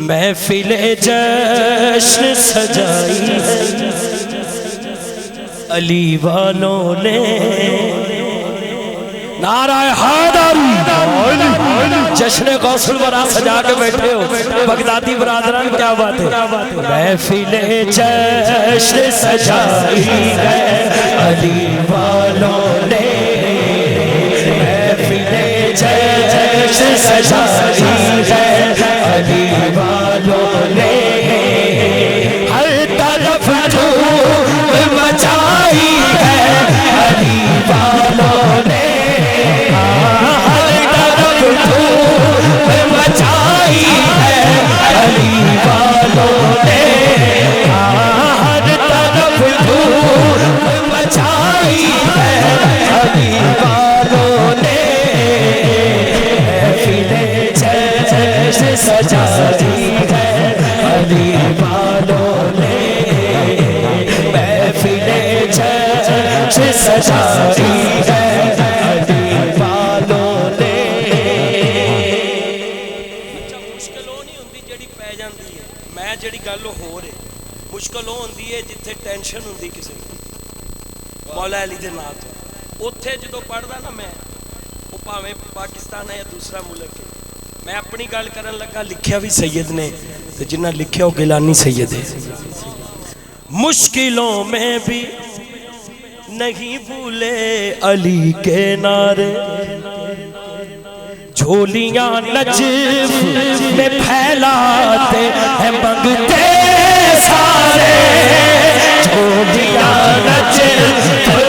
महफिल जश्न सजाई है अली वालों ने। नाराए हैदरी, जश्न गौसुल बरा सजा के बैठे हो बगदादी बरादरान, क्या बात है। महफिल जश्न सजाई है अली वालों ने, महफिल जश्न सजाई है अली वालों ने। हर तरफ धूम मचाई है अली वालों ने, हर तरफ धूम मचाई है अली वालों ने, हर तरफ धूम मचाई है अली वालों ने। सजाई है अली वालों ने, महफिल जश्न सजाई है अली वालों ने। मुश्किल वो नहीं होंदी जिहड़ी पै जांदी है, मैं जिहड़ी गल हो रही मुश्किल वो होंदी है जिथे टेंशन होंदी किसी मौला अली दे नाम तो। उत्थे जदों पढ़दा ना मैं, वो भावें पाकिस्तान है या दूसरा मुल्क है, मैं अपनी गल करन लगा लिखिया भी सैयद ने, तो जिन्ना लिखिया वो गिलानी सैयद है। मुश्किलों में भी नहीं भूले अली के नारे, झोलियां नजफ में फैलाते हैं मंगते सारे, झोलियां नजफ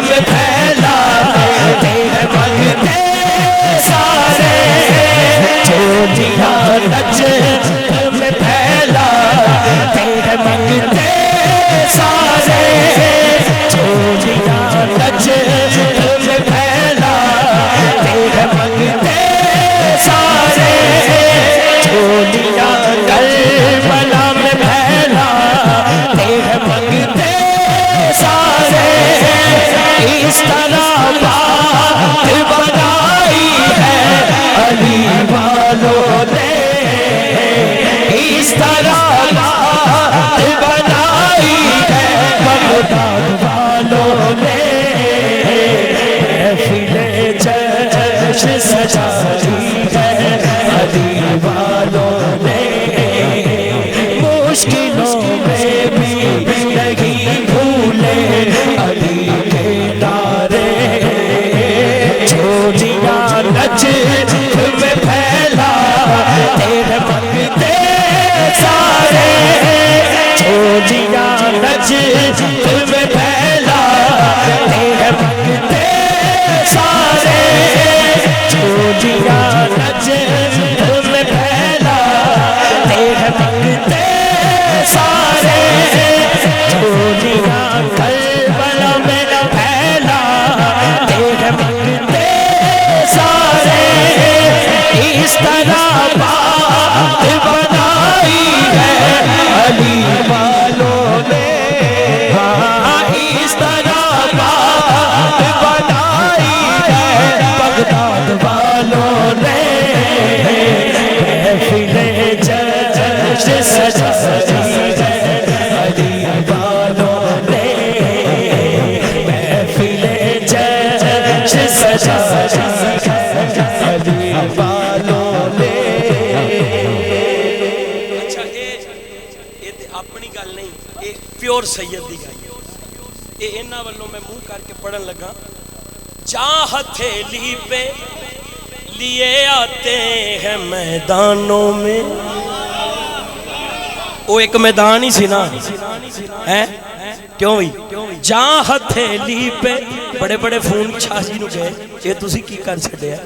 में फैलाते हैं मंगते सारे, झोलियां नजफ में फैलाते हैं मंगते सारे, झोलियां नजफ में फैलाते हैं मंगते सारे, झोलियां करबला में फैलाते हैं मंगते सारे। इस तरह बात बनाई है अली वालों ने, इस तरह बात बनाई है बगदाद वालों ने। महफिल जश्न सजाई है अली वालों ने, मुश्किलों में भी नहीं भूले अली के नारे, झोलियां नजफ में फैलाते हैं मंगते सारे, झोलियां नजफ में फैलाते हैं मंगते सारे, झोलियां नजफ में फैलाते हैं मंगते सारे, झोलियां करबला में फैलाते हैं मंगते सारे। इस तरह बात बनाई है अली वालों ने, इस तरह बात बनाई है बगदाद वालों ने। महफिल जश्न सजाई है अली वालों ने, महफिल जश्न सजाई है अली वालों ने। अच्छा ये अपनी गल नहीं, ये प्योर सैयद दी गल, ये इन्हां वल्लों मैं मुंह करके पढ़न लगा। जा हथेली पे लिए आते हैं मैदानों में, वो एक मैदान ही सी ना है, क्यों भी जा हथेली पे बड़े बड़े फोन छाजी नूं गए, ये तुसी की कर छड्डिया,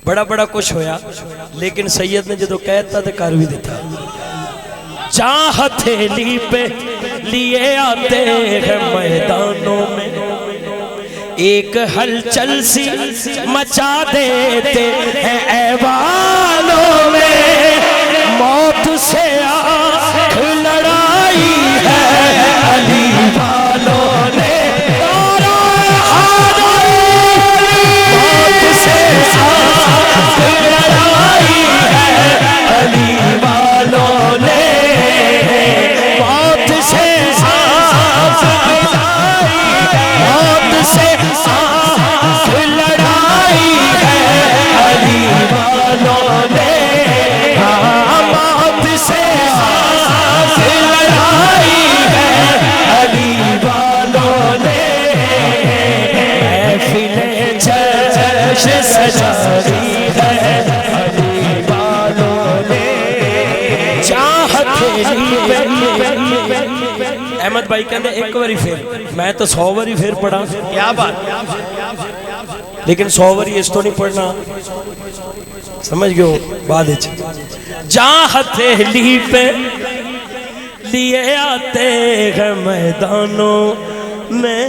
बड़ा बड़ा कुछ होया, लेकिन सैयद ने जो कहता तो कर भी दिता। जा हथेली पे लिए आते हैं मैदानों में, एक हलचल सी मचा देते हैं ऐवानों में, मौत से आँख लड़ाई है अली वालों ने। मौत से आँख लड़ाई अहमद भाई कहते एक बारी फिर, मैं तो 100 बारी फिर पढ़ा। क्या बात, लेकिन 100 बारी इस तो नहीं पढ़ना, समझ गए हो? बाद जा हथेली पे लिए आते हैं मैदानों में,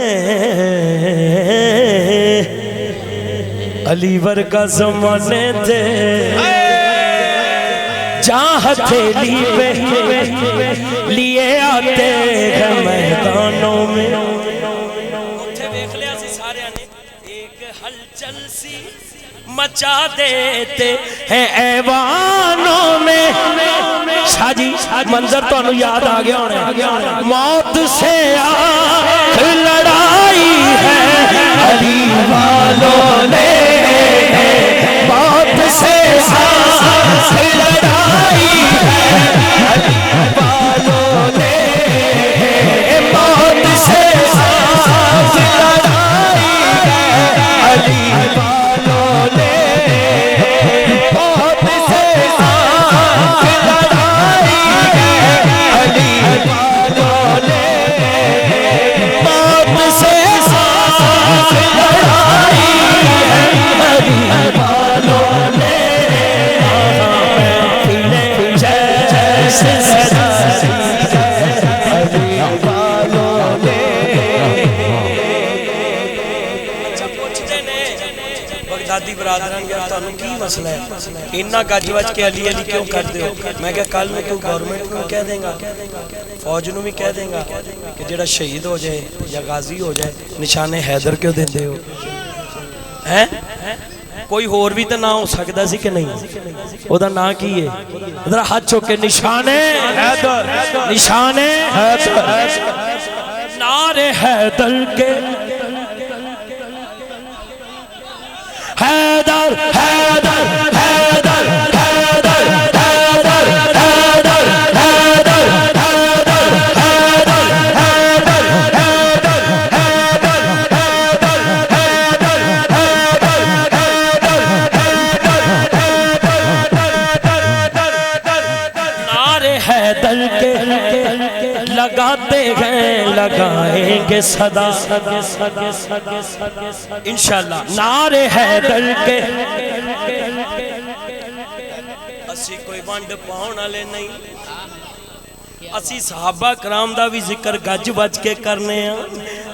अलीवर का जमाने थे। जा हथेली पे लिए आते हैं मैदानों में। एक हलचल सी मचा देते हैं ऐवानों में। शाजी मंजर तो याद आ गया होना, मौत से आख लड़ाई है अली वालों ने, मौत से आख लड़ाई है अली वालों ने, मौत से आख लड़ाई है अली वालों ने, मौत से आख लड़ाई है अली वालों ने, मौत से आख लड़ाई है अली वालों ने। महफिल जैसे सजाई अली वालों ने। बगदादी बरादरान यार तुहानू की मसला है, इन्ना गज वज के अली अली क्यों करते हो? मैं क्या कल में तू गवर्नमेंट को कह देगा, फौज नू भी कह देगा कि जेड़ा शहीद हो जाए या गाजी हो जाए निशाने हैदर क्यों देते हो? हैं कोई होर भी तो ना हो सकता सी कि नहीं? ओदा ना की है? इधर हाथ चुक के निशाने हैदर, निशाने हैदर, नारे हैदर के, हैदर हैदर हैदर हैदर हैदर हैदर हैदर हैदर हैदर नारे हैदर के लगाते हैं लगाएंगे सदा इंशाल्लाह। नारे हैदर के असी कोई वंड पाउण वाले नहीं, असी सहाबा कराम दा भी जिक्र गज बज के करने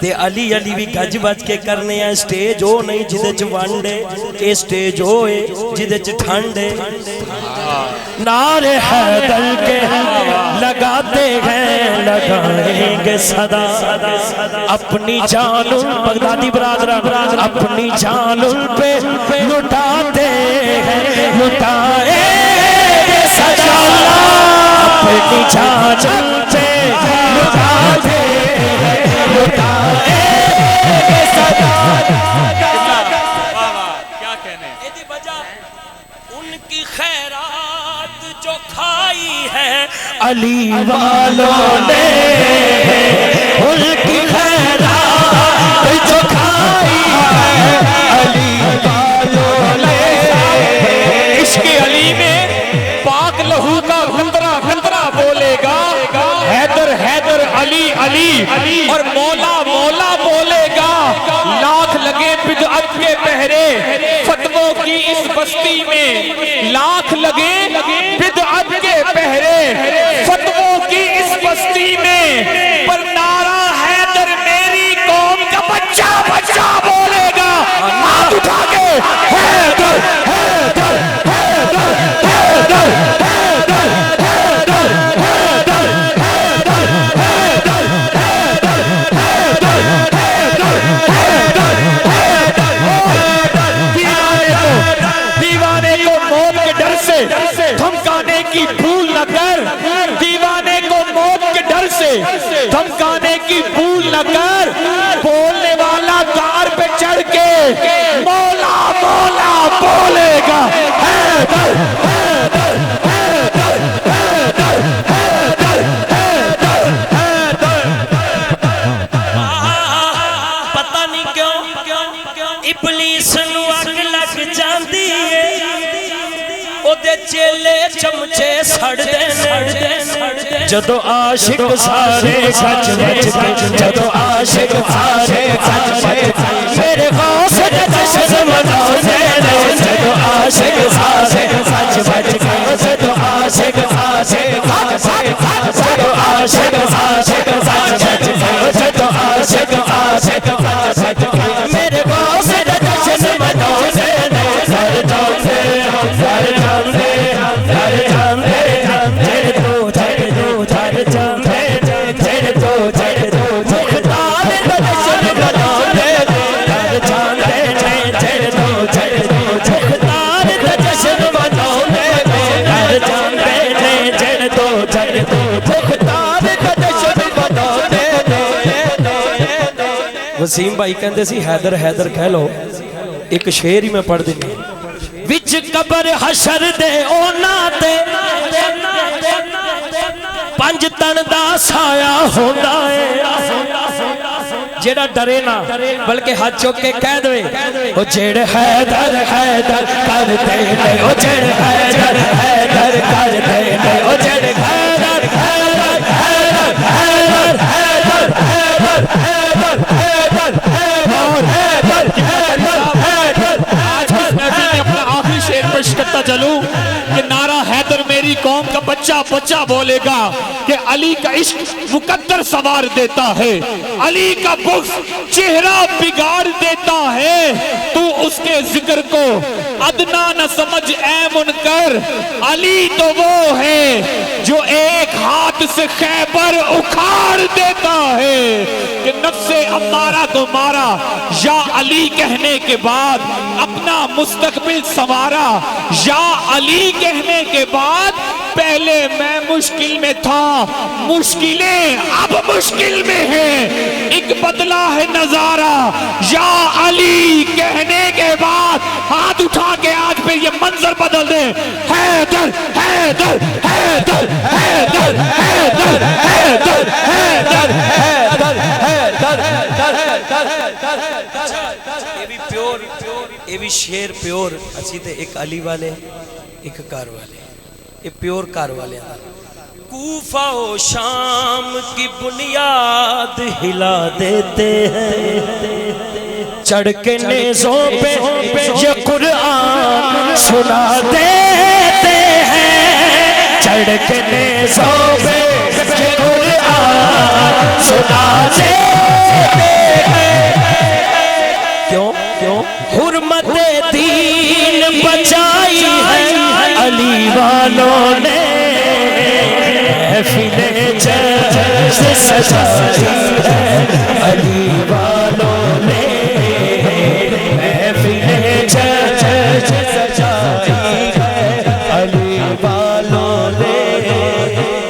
ते अली अली भी गज बज के करने। स्टेज ओ नहीं जिदे च वंड है, ये स्टेज ओ है जिदे च ठंड है। नारे हैदर के लगाते हैं लगाएंगे सदा अपनी जान बगदादी बरादरान अपनी जान पे लुटाते हैं लुटाएंगे सदा अपनी जान पे लुटाते हैं लुटाएंगे सदा। क्या कहने उनकी खैरात जो खाई है अली वालों ने, उनकी खैरात जो खाई है अली वालों ने। इश्क अली में पाक लहू का खतरा खतरा बोलेगा, हैदर हैदर अली अली और मौला मौला बोलेगा। लाख लगे बिदअत के पहरे फतवों की इस बस्ती में, लाख लगे बिदअत के पहरे फतवों की इस बस्ती में, पर नारा हैदर मेरी कौम का बच्चा बच्चा बोलेगा। हाथ उठा के हैदर हैदर हैदर हैदर हैदर हैदर हैदर हैदर हैदर हैदर। दीवाने को मौत के डर से धमकाने की भूल न कर, दीवाने को मौत के डर से धमकाने की भूल न कर। बोलने वाला कार पे चढ़ के मौला मौला बोलेगा। हैदर हैदर हैदर हैदर हैदर हैदर हैदर। पता नहीं क्यों इबलीस नूं अग लग जांदी है, ओदे चेले चमचे सड़दे जदों आशिक सारे सच बच के जदों आशिक सारे सच बच मेरे गौस दे जश्न मनाउंदे ने जदों आशिक सारे सच बच के जदों आशिक सारे जदों आशिक सारे सच बच के जदों आशिक सारे मेरे गौस दे जश्न मनाउंदे ने सर जांदे सर जांदे सर जांदे जड़ तो झड़ जांदे जड़ तो मुख्तार दा जश्न मनाउंदे सर जांदे जड़ तो मुख्तार दा जश्न मनाउंदे सर जांदे जड़ तो मुख्तार दा जश्न मनाउंदे। वसीम भाई कहंदे सी हैदर हैदर कह लो, एक शेर ही मैं पढ़ देनी विच कबर हशर दे ओना ते पंज तन दा साया होंदा है जेड़ा डरे ना बल्कि हाथ चुक के कह दे ओ जेड़ हैदर हैदर करदे ने ओ जेड़ हैदर हैदर करदे ने ओ जेड़ हैदर हैदर हैदर हैदर हैदर हैदर हैदर करता चलूं कि नारा हैदर मेरी कौम का बच्चा बच्चा बोलेगा कि अली का इश्क मुकद्दर सवार देता है, अली का बुग़्ज़ चेहरा बिगाड़ देता है। तू उसके जिक्र को अदना न समझ ऐ मुनकर, अली तो वो है जो एक हाथ से खैबर उखाड़ देता है। कि नफ्से अम्मारा को मारा या अली कहने के बाद अपना मुस्तकबिल संवारा, या अली कहने के बाद पहले मैं मुश्किल में था मुश्किलें अब मुश्किल में है, एक बदला है नजारा। या अली कहने के बाद हाथ उठा के आज पे ये मंजर बदल दे, हैदर हैदर हैदर हैदर हैदर हैदर हैदर हैदर ये भी प्योर ये भी शेर प्योर असी ते एक अली वाले एक कार वाले, ये प्योर कार वाले। कूफा ओ शाम की बुनियाद हिला देते हैं, चढ़ के नेज़ों पे ये कुरान सुना देते हैं, चढ़ के नेज़ों पे ये कुरान सुना देते हैं। क्यों क्यों हुर्मत दीन बचाई है अली वालों ने, महफिल जश्न सजाई